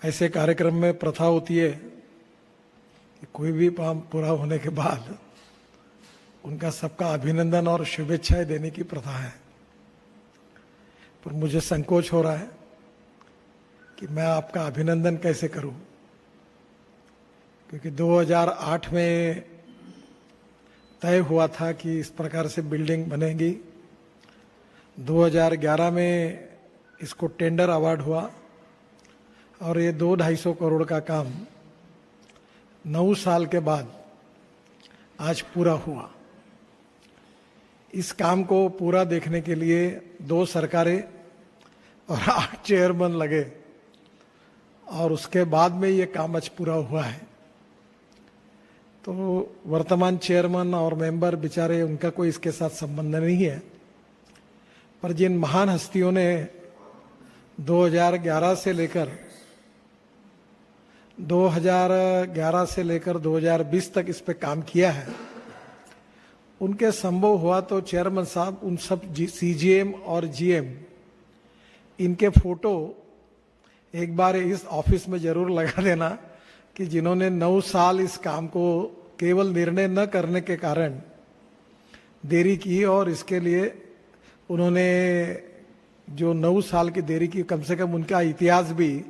ऐसे कार्यक्रम में प्रथा होती है कि कोई भी काम पूरा होने के बाद उनका सबका अभिनंदन और शुभेच्छाएं देने की प्रथा है। पर मुझे संकोच हो रहा है कि मैं आपका अभिनंदन कैसे करूं, क्योंकि 2008 में तय हुआ था कि इस प्रकार से बिल्डिंग बनेगी। 2011 में इसको टेंडर अवार्ड हुआ और ये 200-250 करोड़ का काम 9 साल के बाद आज पूरा हुआ। इस काम को पूरा देखने के लिए 2 सरकारें और 8 चेयरमैन लगे और उसके बाद में ये काम आज पूरा हुआ है। तो वर्तमान चेयरमैन और मेंबर बेचारे, उनका कोई इसके साथ संबंध नहीं है, पर जिन महान हस्तियों ने 2011 से लेकर 2020 तक इस पे काम किया है, उनके संभव हुआ तो चेयरमैन साहब उन सब सीजीएम और जीएम इनके फोटो एक बार इस ऑफिस में जरूर लगा देना कि जिन्होंने 9 साल इस काम को केवल निर्णय न करने के कारण देरी की, और इसके लिए उन्होंने जो 9 साल की देरी की, कम से कम उनका इतिहास भी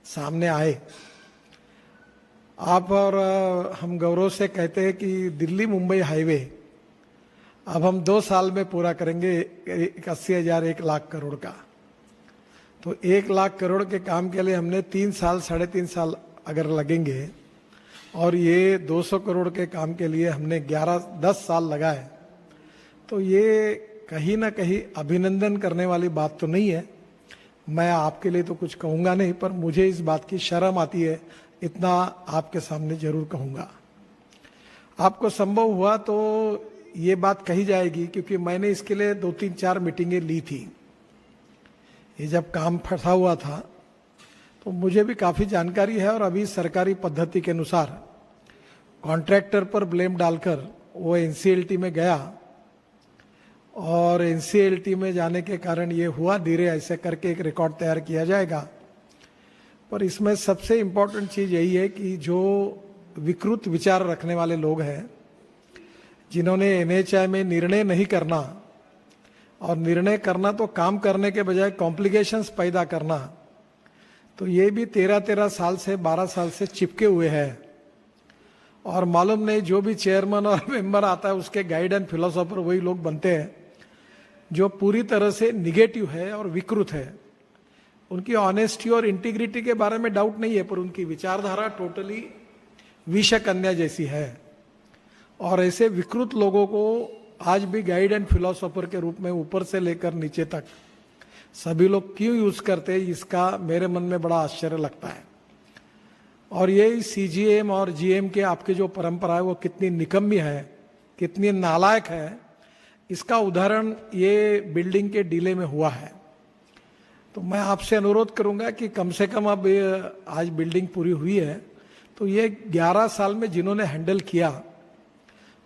सामने आए। आप और हम गौरव से कहते हैं कि दिल्ली मुंबई हाईवे अब हम 2 साल में पूरा करेंगे, 80,000 1 लाख करोड़ का। तो 1 लाख करोड़ के काम के लिए हमने 3 साल 3.5 साल अगर लगेंगे, और ये 200 करोड़ के काम के लिए हमने 10 साल लगाए, तो ये कहीं ना कहीं अभिनंदन करने वाली बात तो नहीं है। मैं आपके लिए तो कुछ कहूँगा नहीं, पर मुझे इस बात की शर्म आती है, इतना आपके सामने जरूर कहूँगा। आपको संभव हुआ तो ये बात कही जाएगी, क्योंकि मैंने इसके लिए 2-3-4 मीटिंगें ली थी। ये जब काम फंसा हुआ था तो मुझे भी काफ़ी जानकारी है, और अभी सरकारी पद्धति के अनुसार कॉन्ट्रैक्टर पर ब्लेम डालकर वो एनसीएलटी में गया, और एनसीएलटी में जाने के कारण ये हुआ। धीरे ऐसे करके एक रिकॉर्ड तैयार किया जाएगा। पर इसमें सबसे इम्पोर्टेंट चीज़ यही है कि जो विकृत विचार रखने वाले लोग हैं, जिन्होंने एनएचआई में निर्णय नहीं करना, और निर्णय करना तो काम करने के बजाय कॉम्प्लिकेशंस पैदा करना, तो ये भी 13 साल से 12 साल से चिपके हुए हैं। और मालूम नहीं, जो भी चेयरमैन और मेंबर आता है उसके गाइड एंड फिलोसोफर वही लोग बनते हैं जो पूरी तरह से निगेटिव है और विकृत है। उनकी ऑनेस्टी और इंटीग्रिटी के बारे में डाउट नहीं है, पर उनकी विचारधारा टोटली विषकन्या जैसी है। और ऐसे विकृत लोगों को आज भी गाइड एंड फिलोसोफर के रूप में ऊपर से लेकर नीचे तक सभी लोग क्यों यूज करते हैं, इसका मेरे मन में बड़ा आश्चर्य लगता है। और ये सीजीएम और जीएम के आपकी जो परंपरा है वो कितनी निकम्मी है, कितनी नालायक है, इसका उदाहरण ये बिल्डिंग के डीले में हुआ है। तो मैं आपसे अनुरोध करूंगा कि कम से कम अब आज बिल्डिंग पूरी हुई है, तो ये 11 साल में जिन्होंने हैंडल किया,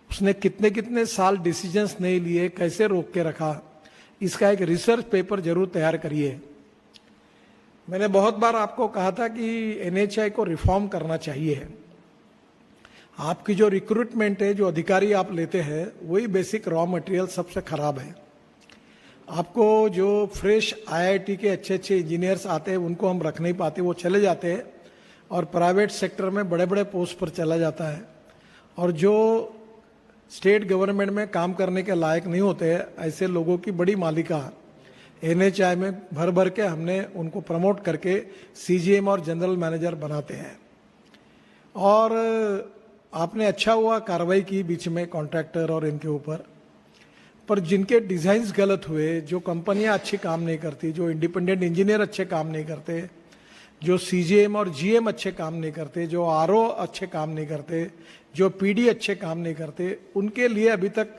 उसने कितने साल डिसीजंस नहीं लिए, कैसे रोक के रखा, इसका एक रिसर्च पेपर जरूर तैयार करिए। मैंने बहुत बार आपको कहा था कि एनएचआई को रिफॉर्म करना चाहिए। आपकी जो रिक्रूटमेंट है, जो अधिकारी आप लेते हैं, वही बेसिक रॉ मटेरियल सबसे खराब है। आपको जो फ्रेश आईआईटी के अच्छे इंजीनियर्स आते हैं उनको हम रख नहीं पाते, वो चले जाते हैं और प्राइवेट सेक्टर में बड़े पोस्ट पर चला जाता है। और जो स्टेट गवर्नमेंट में काम करने के लायक नहीं होते हैं, ऐसे लोगों की बड़ी मालिका एनएचआई में भर के हमने उनको प्रमोट करके सीजीएम और जनरल मैनेजर बनाते हैं। और आपने अच्छा हुआ कार्रवाई की बीच में कॉन्ट्रैक्टर और इनके ऊपर, पर जिनके डिजाइन्स गलत हुए, जो कंपनियां अच्छी काम नहीं करती, जो इंडिपेंडेंट इंजीनियर अच्छे काम नहीं करते, जो सीजीएम और जीएम अच्छे काम नहीं करते, जो आरओ अच्छे काम नहीं करते, जो पीडी अच्छे काम नहीं करते, उनके लिए अभी तक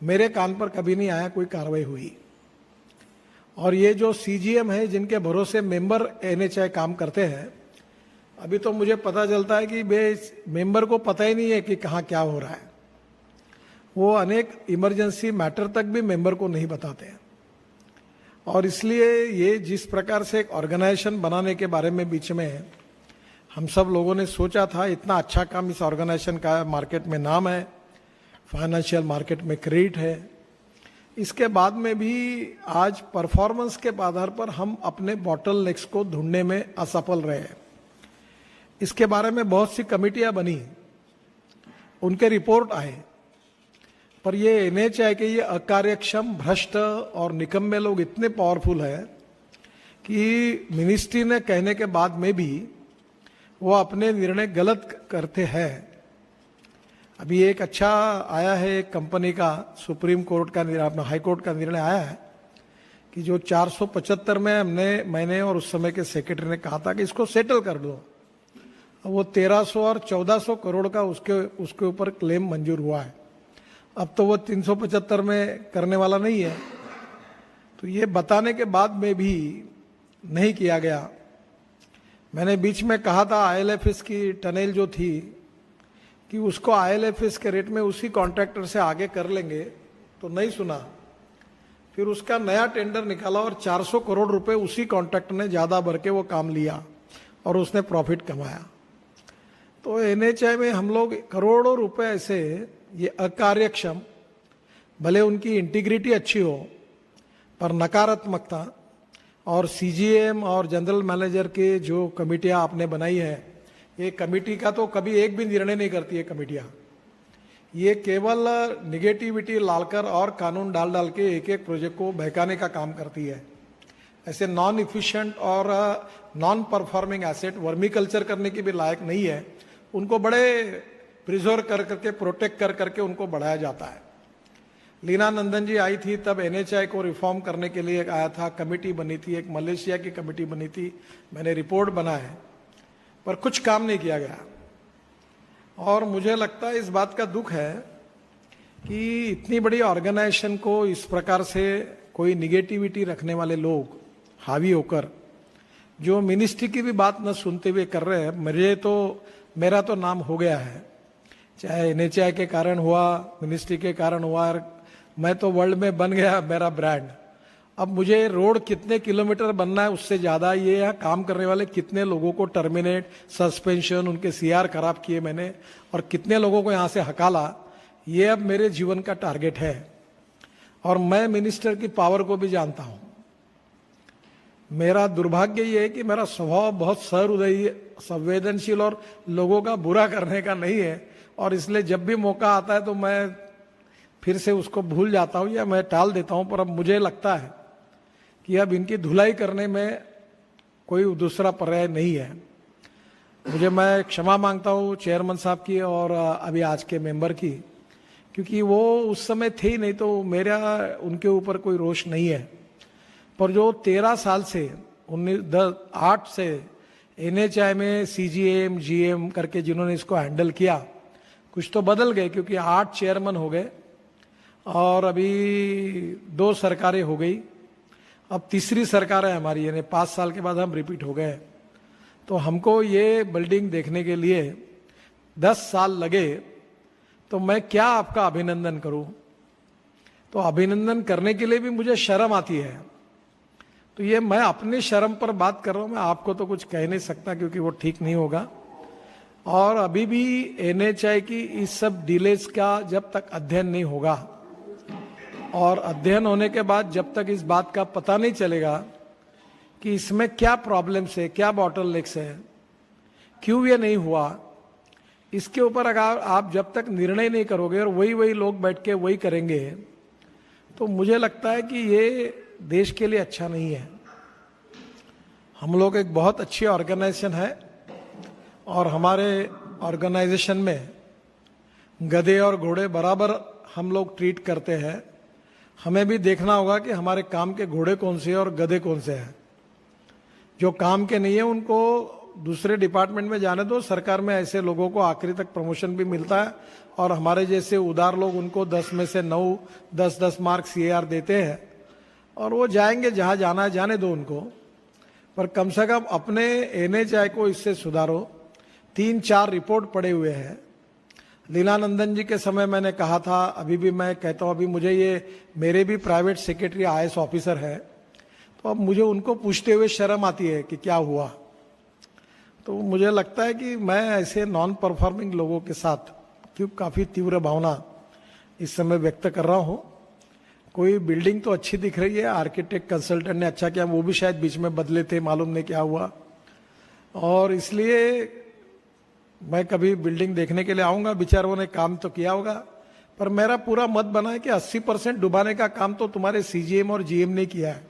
मेरे कान पर कभी नहीं आया कोई कार्रवाई हुई। और ये जो सीजीएम है, जिनके भरोसे मेंबर एनएचआई काम करते हैं, अभी तो मुझे पता चलता है कि मेंबर को पता ही नहीं है कि कहाँ क्या हो रहा है। वो अनेक इमरजेंसी मैटर तक भी मेंबर को नहीं बताते हैं। और इसलिए ये जिस प्रकार से एक ऑर्गेनाइजेशन बनाने के बारे में बीच में हम सब लोगों ने सोचा था इतना अच्छा काम इस ऑर्गेनाइजेशन का, मार्केट में नाम है, फाइनेंशियल मार्केट में क्रेडिट है, इसके बाद में भी आज परफॉर्मेंस के आधार पर हम अपने बॉटल नेक्स को ढूंढने में असफल रहे हैं। इसके बारे में बहुत सी कमेटियां बनी, उनके रिपोर्ट आए, पर ये एनएचआई के ये अकार्यक्षम, भ्रष्ट और निकम्मे लोग इतने पावरफुल है कि मिनिस्ट्री ने कहने के बाद में भी वो अपने निर्णय गलत करते हैं। अभी एक अच्छा आया है, एक कंपनी का सुप्रीम कोर्ट का निर्णय, अपना हाई कोर्ट का निर्णय आया है कि जो 475 में मैंने और उस समय के सेक्रेटरी ने कहा था कि इसको सेटल कर दो, वो 1300 और 1400 करोड़ का उसके ऊपर क्लेम मंजूर हुआ है। अब तो वो 375 में करने वाला नहीं है। तो ये बताने के बाद में भी नहीं किया गया। मैंने बीच में कहा था आईएलएफएस की टनल जो थी कि उसको आईएलएफएस के रेट में उसी कॉन्ट्रैक्टर से आगे कर लेंगे, तो नहीं सुना। फिर उसका नया टेंडर निकाला और 400 करोड़ रुपए उसी कॉन्ट्रैक्टर ने ज्यादा भर के वो काम लिया और उसने प्रॉफिट कमाया। तो एनएचआई में हम लोग करोड़ों रुपए ऐसे, ये अकार्यक्षम, भले उनकी इंटीग्रिटी अच्छी हो पर नकारात्मकता, और सीजीएम और जनरल मैनेजर के जो कमेटियां आपने बनाई है, ये कमेटी का तो कभी एक भी निर्णय नहीं करती है कमेटियां। ये केवल निगेटिविटी लालकर और कानून डाल डाल के एक एक प्रोजेक्ट को बहकाने का काम करती है। ऐसे नॉन इफिशिएंट और non performing asset vermi culture करने की भी लायक नहीं है, उनको बड़े प्रिजर्व कर करके, प्रोटेक्ट कर करके उनको बढ़ाया जाता है। लीना नंदन जी आई थी तब एनएचआई को रिफॉर्म करने के लिए आया था, कमेटी बनी थी, एक मलेशिया की कमेटी बनी थी, मैंने रिपोर्ट बना है, पर कुछ काम नहीं किया गया। और मुझे लगता है इस बात का दुख है कि इतनी बड़ी ऑर्गेनाइजेशन को इस प्रकार से कोई निगेटिविटी रखने वाले लोग हावी होकर, जो मिनिस्ट्री की भी बात न सुनते हुए कर रहे हैं। मेरा तो नाम हो गया है, चाहे एनएचआई के कारण हुआ, मिनिस्ट्री के कारण हुआ, मैं तो वर्ल्ड में बन गया मेरा ब्रांड। अब मुझे रोड कितने किलोमीटर बनना है उससे ज्यादा ये यहाँ काम करने वाले कितने लोगों को टर्मिनेट, सस्पेंशन, उनके सीआर खराब किए मैंने, और कितने लोगों को यहाँ से हकाला, ये अब मेरे जीवन का टारगेट है। और मैं मिनिस्टर की पावर को भी जानता हूं। मेरा दुर्भाग्य ये है कि मेरा स्वभाव बहुत सहृदयी, संवेदनशील और लोगों का बुरा करने का नहीं है, और इसलिए जब भी मौका आता है तो मैं फिर से उसको भूल जाता हूं या मैं टाल देता हूं। पर अब मुझे लगता है कि अब इनकी धुलाई करने में कोई दूसरा पर्याय नहीं है। मैं क्षमा मांगता हूं चेयरमैन साहब की और अभी आज के मेंबर की, क्योंकि वो उस समय थे ही नहीं, तो मेरा उनके ऊपर कोई रोष नहीं है। पर जो 13 साल से 8 से एनएचआई में सीजीएम, जीएम करके जिन्होंने इसको हैंडल किया, कुछ तो बदल गए क्योंकि 8 चेयरमैन हो गए और अभी 2 सरकारें हो गई, अब तीसरी सरकार है हमारी, यानी 5 साल के बाद हम रिपीट हो गए। तो हमको ये बिल्डिंग देखने के लिए 10 साल लगे, तो मैं क्या आपका अभिनंदन करूं। तो अभिनंदन करने के लिए भी मुझे शर्म आती है। तो ये मैं अपनी शर्म पर बात कर रहा हूं, मैं आपको तो कुछ कह नहीं सकता क्योंकि वो ठीक नहीं होगा। और अभी भी एनएचआई की इस सब डिलेज का जब तक अध्ययन नहीं होगा, और अध्ययन होने के बाद जब तक इस बात का पता नहीं चलेगा कि इसमें क्या प्रॉब्लम्स है, क्या बॉटलनेक्स है, क्यों ये नहीं हुआ, इसके ऊपर अगर आप जब तक निर्णय नहीं करोगे और वही लोग बैठ के वही करेंगे, तो मुझे लगता है कि ये देश के लिए अच्छा नहीं है। हम लोग एक बहुत अच्छी ऑर्गेनाइजेशन है और हमारे ऑर्गेनाइजेशन में गधे और घोड़े बराबर हम लोग ट्रीट करते हैं। हमें भी देखना होगा कि हमारे काम के घोड़े कौन से हैं और गधे कौन से हैं। जो काम के नहीं है उनको दूसरे डिपार्टमेंट में जाने दो। सरकार में ऐसे लोगों को आखिरी तक प्रमोशन भी मिलता है और हमारे जैसे उदार लोग उनको 10 में से 9, 10 मार्क सीएआर देते हैं और वो जाएंगे जहां जाना है, जाने दो उनको। पर कम से कम अपने एनएचआई को इससे सुधारो। 3-4 रिपोर्ट पड़े हुए हैं। लीलानंदन जी के समय मैंने कहा था, अभी भी मैं कहता हूं, अभी मुझे ये मेरे भी प्राइवेट सेक्रेटरी आईएएस ऑफिसर है, तो अब मुझे उनको पूछते हुए शर्म आती है कि क्या हुआ। तो मुझे लगता है कि मैं ऐसे नॉन परफॉर्मिंग लोगों के साथ क्यों काफ़ी तीव्र भावना इस समय व्यक्त कर रहा हूँ। कोई बिल्डिंग तो अच्छी दिख रही है, आर्किटेक्ट कंसल्टेंट ने अच्छा किया, वो भी शायद बीच में बदले थे, मालूम नहीं क्या हुआ, और इसलिए मैं कभी बिल्डिंग देखने के लिए आऊँगा। बेचारों ने काम तो किया होगा, पर मेरा पूरा मत बना है कि 80% डुबाने का काम तो तुम्हारे सीजीएम और जीएम ने किया है।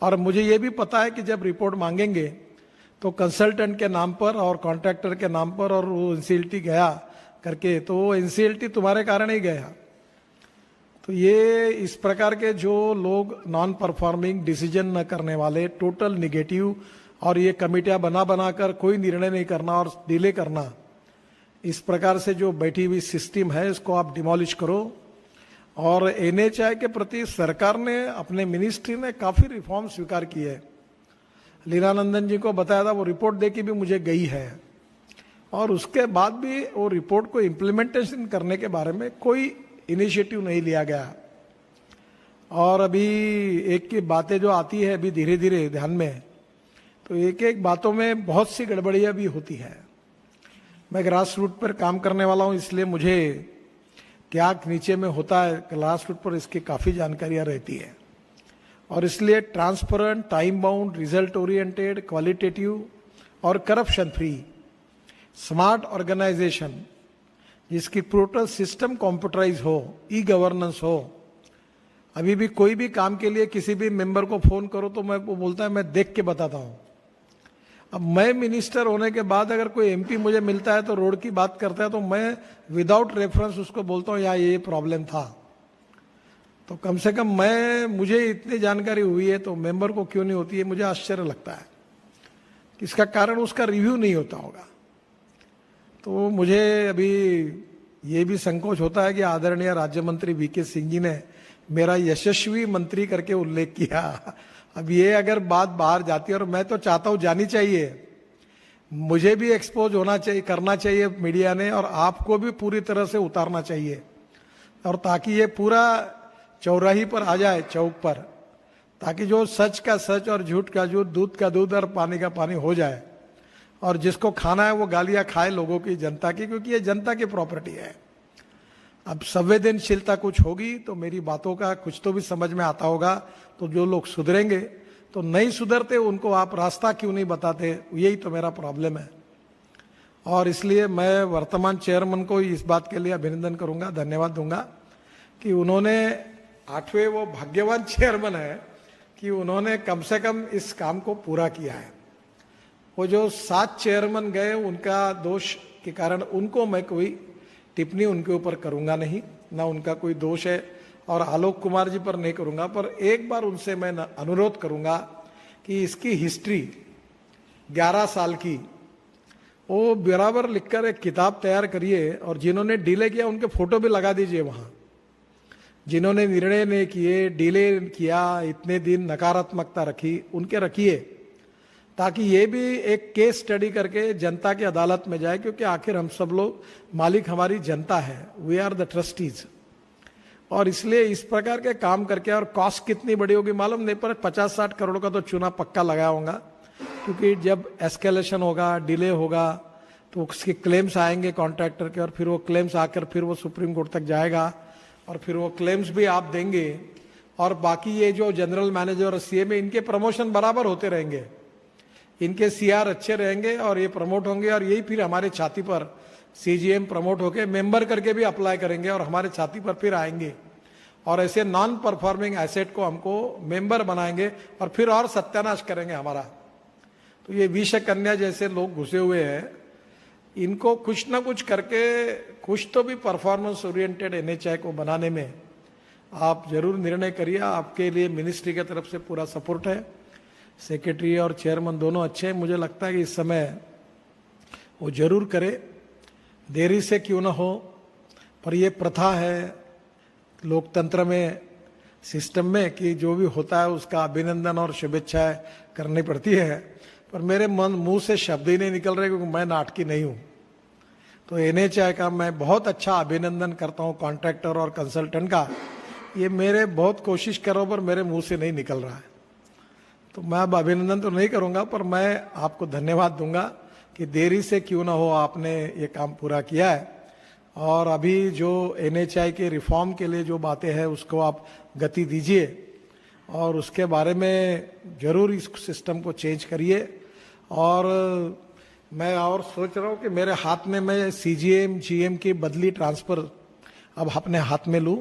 और मुझे ये भी पता है कि जब रिपोर्ट मांगेंगे तो कंसल्टेंट के नाम पर और कॉन्ट्रैक्टर के नाम पर, और वो एनसीएलटी गया करके, तो वो एनसीएलटी तुम्हारे कारण ही गया। तो ये इस प्रकार के जो लोग नॉन परफॉर्मिंग, डिसीजन न करने वाले, टोटल निगेटिव, और ये कमेटियां बना बनाकर कोई निर्णय नहीं करना और डिले करना, इस प्रकार से जो बैठी हुई सिस्टम है इसको आप डिमोलिश करो। और एनएचआई के प्रति सरकार ने, अपने मिनिस्ट्री ने काफी रिफॉर्म स्वीकार किए है। लीलानंदन जी को बताया था, वो रिपोर्ट दे के भी मुझे गई है, और उसके बाद भी वो रिपोर्ट को इम्प्लीमेंटेशन करने के बारे में कोई इनिशिएटिव नहीं लिया गया। और अभी एक की बातें जो आती है अभी धीरे धीरे ध्यान में, तो एक एक बातों में बहुत सी गड़बड़ियां भी होती है। मैं ग्रास रूट पर काम करने वाला हूं, इसलिए मुझे क्या नीचे में होता है ग्रास रूट पर इसकी काफ़ी जानकारियां रहती है। और इसलिए transparent, time bound, result oriented, qualitative और करप्शन फ्री स्मार्ट ऑर्गेनाइजेशन, जिसकी टोटल सिस्टम कंप्यूटराइज हो, ई गवर्नेंस हो। अभी भी कोई भी काम के लिए किसी भी मेंबर को फोन करो तो मैं वो बोलता है मैं देख के बताता हूं। अब मैं मिनिस्टर होने के बाद अगर कोई एमपी मुझे मिलता है तो रोड की बात करता है, तो मैं विदाउट रेफरेंस उसको बोलता हूँ यहाँ ये प्रॉब्लम था। तो कम से कम मुझे इतनी जानकारी हुई है तो मेंबर को क्यों नहीं होती है, मुझे आश्चर्य लगता है। इसका कारण उसका रिव्यू नहीं होता होगा। तो मुझे अभी ये भी संकोच होता है कि आदरणीय राज्य मंत्री वीके सिंह जी ने मेरा यशस्वी मंत्री करके उल्लेख किया। अब ये अगर बात बाहर जाती है, और मैं तो चाहता हूं जानी चाहिए, मुझे भी एक्सपोज होना चाहिए, करना चाहिए मीडिया ने, और आपको भी पूरी तरह से उतारना चाहिए, और ताकि ये पूरा चौराही पर आ जाए, चौक पर, ताकि जो सच का सच और झूठ का झूठ, दूध का दूध और पानी का पानी हो जाए, और जिसको खाना है वो गालियां खाए लोगों की, जनता की, क्योंकि ये जनता की प्रॉपर्टी है। अब संवेदनशीलता कुछ होगी तो मेरी बातों का कुछ तो भी समझ में आता होगा। तो जो लोग सुधरेंगे, तो नहीं सुधरते उनको आप रास्ता क्यों नहीं बताते, यही तो मेरा प्रॉब्लम है। और इसलिए मैं वर्तमान चेयरमैन को इस बात के लिए अभिनंदन करूंगा, धन्यवाद दूंगा कि उन्होंने 8वें वो भाग्यवान चेयरमैन है कि उन्होंने कम से कम इस काम को पूरा किया है। वो जो 7 चेयरमैन गए, उनका दोष के कारण उनको मैं कोई टिप्पणी उनके ऊपर करूंगा नहीं, ना उनका कोई दोष है, और आलोक कुमार जी पर नहीं करूंगा। पर एक बार उनसे मैं अनुरोध करूंगा कि इसकी हिस्ट्री 11 साल की वो बराबर लिखकर एक किताब तैयार करिए, और जिन्होंने डिले किया उनके फोटो भी लगा दीजिए वहां। जिन्होंने निर्णय नहीं किए, डिले किया, इतने दिन नकारात्मकता रखी, उनके रखिए, ताकि ये भी एक केस स्टडी करके जनता की अदालत में जाए। क्योंकि आखिर हम सब लोग, मालिक हमारी जनता है, वी आर द ट्रस्टीज। और इसलिए इस प्रकार के काम करके, और कॉस्ट कितनी बड़ी होगी मालूम नहीं, पर 50-60 करोड़ का तो चूना पक्का लगाया होगा। क्योंकि जब एस्केलेशन होगा, डिले होगा, तो उसके क्लेम्स आएंगे कॉन्ट्रैक्टर के, और फिर वो क्लेम्स आकर फिर वो सुप्रीम कोर्ट तक जाएगा, और फिर वो क्लेम्स भी आप देंगे। और बाकी ये जो जनरल मैनेजर और सीएमए, इनके प्रमोशन बराबर होते रहेंगे, इनके सीआर अच्छे रहेंगे, और ये प्रमोट होंगे, और यही फिर हमारे छाती पर सीजीएम प्रमोट होके मेंबर करके भी अप्लाई करेंगे, और हमारे छाती पर फिर आएंगे, और ऐसे नॉन परफॉर्मिंग एसेट को हमको मेंबर बनाएंगे, और फिर और सत्यानाश करेंगे हमारा। तो ये विष कन्या जैसे लोग घुसे हुए हैं, इनको कुछ ना कुछ करके, कुछ तो भी परफॉर्मेंस ओरिएंटेड एनएचआई को बनाने में आप जरूर निर्णय करिए। आपके लिए मिनिस्ट्री की तरफ से पूरा सपोर्ट है। सेक्रेटरी और चेयरमैन दोनों अच्छे हैं। मुझे लगता है कि इस समय वो जरूर करे, देरी से क्यों ना हो, पर ये प्रथा है लोकतंत्र में, सिस्टम में, कि जो भी होता है उसका अभिनंदन और शुभेच्छाएं करनी पड़ती है। पर मेरे मुंह से शब्द ही नहीं निकल रहे, क्योंकि मैं नाटकी नहीं हूं। तो एनएचआई का मैं बहुत अच्छा अभिनंदन करता हूं, कॉन्ट्रैक्टर और कंसल्टेंट का। ये मेरे बहुत कोशिश करो पर मेरे मुंह से नहीं निकल रहा है। तो मैं अब अभिनंदन तो नहीं करूंगा, पर मैं आपको धन्यवाद दूंगा। कि देरी से क्यों ना हो आपने ये काम पूरा किया है, और अभी जो NHI के रिफॉर्म के लिए जो बातें हैं उसको आप गति दीजिए और उसके बारे में जरूर इस सिस्टम को चेंज करिए। और मैं और सोच रहा हूँ कि मेरे हाथ में मैं CGM GM की बदली ट्रांसफर अब अपने हाथ में लूँ,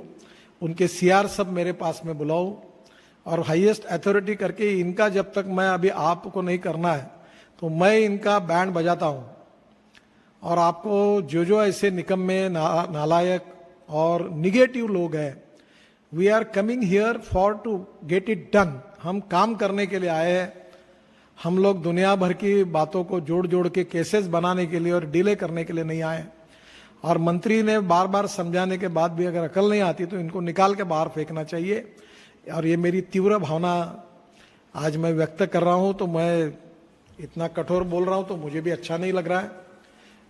उनके CR सब मेरे पास में बुलाऊँ और हाईएस्ट अथॉरिटी करके इनका जब तक मैं अभी आपको नहीं करना है तो मैं इनका बैंड बजाता हूँ। और आपको जो जो ऐसे निकम्मे नालायक और निगेटिव लोग हैं, we are coming here for to get it done. हम काम करने के लिए आए हैं। हम लोग दुनिया भर की बातों को जोड़ जोड़ के केसेस बनाने के लिए और डिले करने के लिए नहीं आए। और मंत्री ने बार बार समझाने के बाद भी अगर अकल नहीं आती तो इनको निकाल के बाहर फेंकना चाहिए। और ये मेरी तीव्र भावना आज मैं व्यक्त कर रहा हूँ। तो मैं इतना कठोर बोल रहा हूँ तो मुझे भी अच्छा नहीं लग रहा है,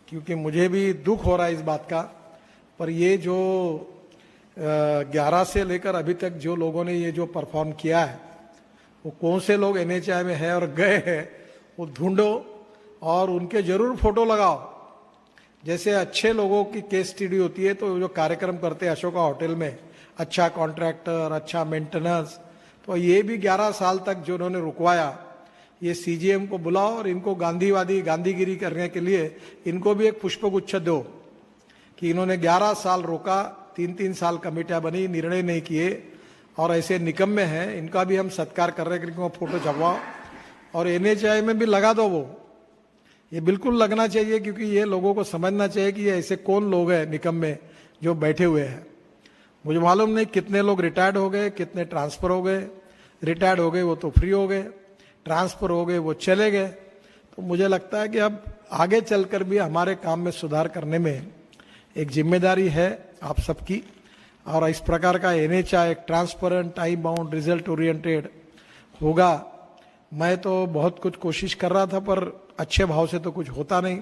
क्योंकि मुझे भी दुख हो रहा है इस बात का। पर ये जो 11 से लेकर अभी तक जो लोगों ने ये जो परफॉर्म किया है, वो कौन से लोग NHI में है और गए हैं वो ढूंढो और उनके जरूर फोटो लगाओ। जैसे अच्छे लोगों की केस स्टडी होती है तो जो कार्यक्रम करते हैं अशोका होटल में, अच्छा कॉन्ट्रैक्टर, अच्छा मेंटेनेंस, तो ये भी 11 साल तक जो उन्होंने रुकवाया, ये CGM को बुलाओ और इनको गांधीवादी गांधीगिरी करने के लिए इनको भी एक पुष्पगुच्छ दो कि इन्होंने 11 साल रोका, 3-3 साल कमेटियां बनी, निर्णय नहीं किए और ऐसे निकम्मे हैं, इनका भी हम सत्कार कर रहे हैं कि फोटो छपवाओ और NHI में भी लगा दो। वो ये बिल्कुल लगना चाहिए, क्योंकि ये लोगों को समझना चाहिए कि ये ऐसे कौन लोग हैं निकम्मे जो बैठे हुए हैं। मुझे मालूम नहीं कितने लोग रिटायर्ड हो गए, कितने ट्रांसफर हो गए। रिटायर्ड हो गए वो तो फ्री हो गए, ट्रांसफर हो गए वो चले गए। तो मुझे लगता है कि अब आगे चलकर भी हमारे काम में सुधार करने में एक जिम्मेदारी है आप सबकी। और इस प्रकार का NHI एक transparent, time bound, result oriented होगा। मैं तो बहुत कुछ कोशिश कर रहा था पर अच्छे भाव से तो कुछ होता नहीं,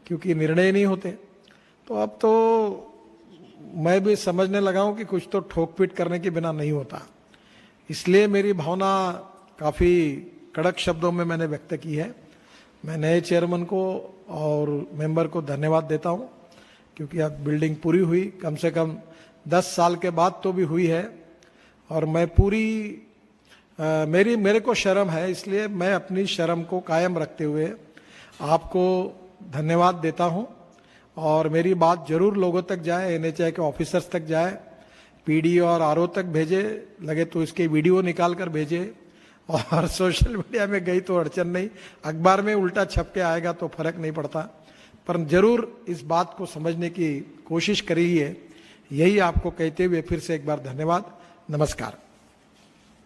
क्योंकि निर्णय नहीं होते। तो अब तो मैं भी समझने लगा हूं कि कुछ तो ठोक पीट करने के बिना नहीं होता। इसलिए मेरी भावना काफ़ी कड़क शब्दों में मैंने व्यक्त की है। मैं नए चेयरमैन को और मेंबर को धन्यवाद देता हूं, क्योंकि अब बिल्डिंग पूरी हुई, कम से कम 10 साल के बाद तो भी हुई है। और मैं पूरी मेरे को शर्म है, इसलिए मैं अपनी शर्म को कायम रखते हुए आपको धन्यवाद देता हूं। और मेरी बात जरूर लोगों तक जाए, NHI के ऑफिसर्स तक जाए, PD और RO तक भेजे, लगे तो इसके वीडियो निकाल कर भेजे। और सोशल मीडिया में गई तो अड़चन नहीं, अखबार में उल्टा छप के आएगा तो फर्क नहीं पड़ता, पर जरूर इस बात को समझने की कोशिश करिए। यही आपको कहते हुए फिर से एक बार धन्यवाद, नमस्कार।